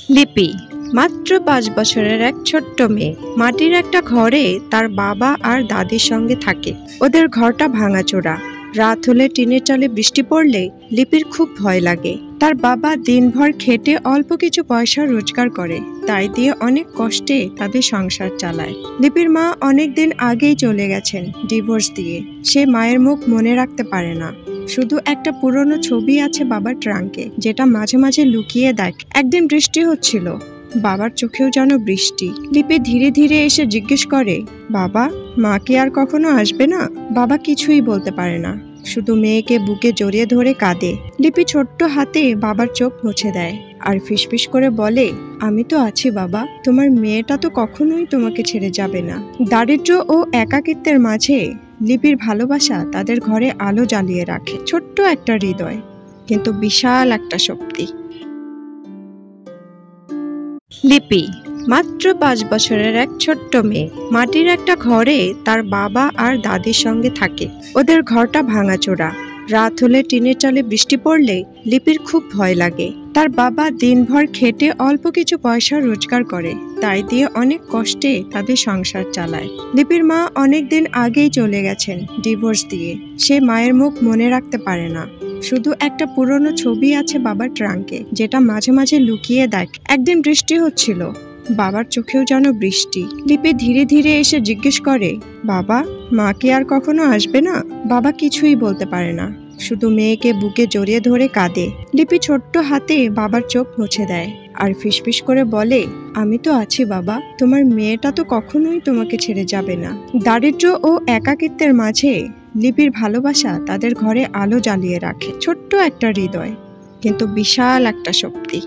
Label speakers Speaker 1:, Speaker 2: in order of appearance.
Speaker 1: লিপি মাত্র ৫ বছরের এক ছোট্ট মেয়ে। মাটির একটা ঘরে তার বাবা আর দাদির সঙ্গে থাকে। ওদের ঘরটা ভাঙাচোরা। রাত হলে টিনের চালে বৃষ্টি পড়লে লিপির খুব ভয় লাগে। তার বাবা দিনভর খেটে অল্প কিছু পয়সা রোজগার করে, তাই দিয়ে অনেক কষ্টে তাদের সংসার চালায়। লিপির মা অনেকদিন আগেই চলে গেছেন ডিভোর্স দিয়ে। সে মায়ের মুখ মনে রাখতে পারে না। শুধু একটা পুরনো ছবি আছে বাবার ট্রাঙ্কে, যেটা মাঝে মাঝে লুকিয়ে দেখে। একদিন বৃষ্টি হচ্ছিল, বাবার চোখেও যেন বৃষ্টি। লিপি ধীরে ধীরে এসে জিজ্ঞেস করে, বাবা, মা কি আর কখনো আসবে না? বাবা কিছুই বলতে পারে না, শুধু মেয়েকে বুকে জড়িয়ে ধরে কাঁদে। লিপি ছোট্ট হাতে বাবার চোখ মুছে দেয় আর ফিসফিস করে বলে, আমি তো আছি বাবা, তোমার মেয়েটা তো কখনোই তোমাকে ছেড়ে যাবে না। দারিদ্র্য ও একাকিত্বের মাঝে লিপির ভালোবাসা তাদের ঘরে আলো জ্বালিয়ে রাখে। ছোট্ট একটা হৃদয়, কিন্তু বিশাল একটা শক্তি। লিপি মাত্র ৫ বছরের এক ছোট্ট মেয়ে। মাটির একটা ঘরে তার বাবা আর দাদির সঙ্গে থাকে। ওদের ঘরটা ভাঙাচোরা। রাত হলে টিনের চালে বৃষ্টি পড়লে লিপির খুব ভয় লাগে। তার বাবা দিনভর খেটে অল্প কিছু পয়সা রোজগার করে, তাই দিয়ে অনেক কষ্টে তাদের সংসার চালায়। লিপির মা অনেকদিন আগেই চলে গেছেন ডিভোর্স দিয়ে। সে মায়ের মুখ মনে রাখতে পারে না। শুধু একটা পুরনো ছবি আছে বাবার ট্রাঙ্কে, যেটা মাঝে মাঝে লুকিয়ে দেখে। একদিন বৃষ্টি হচ্ছিল, বাবার চোখেও যেন বৃষ্টি। লিপি ধীরে ধীরে এসে জিজ্ঞেস করে, বাবা, মা কি আর কখনো আসবে না? বাবা কিছুই বলতে পারে না, শুধু মেয়েকে বুকে জড়িয়ে ধরে কাঁদে। লিপি ছোট্ট হাতে বাবার চোখ মুছে দেয় আর ফিসফিস করে বলে, আমি তো আছি বাবা, তোমার মেয়েটা তো কখনোই তোমাকে ছেড়ে যাবে না। দারিদ্র্য ও একাকিত্বের মাঝে লিপির ভালোবাসা তাদের ঘরে আলো জ্বালিয়ে রাখে। ছোট্ট একটা হৃদয়, কিন্তু বিশাল একটা শক্তি।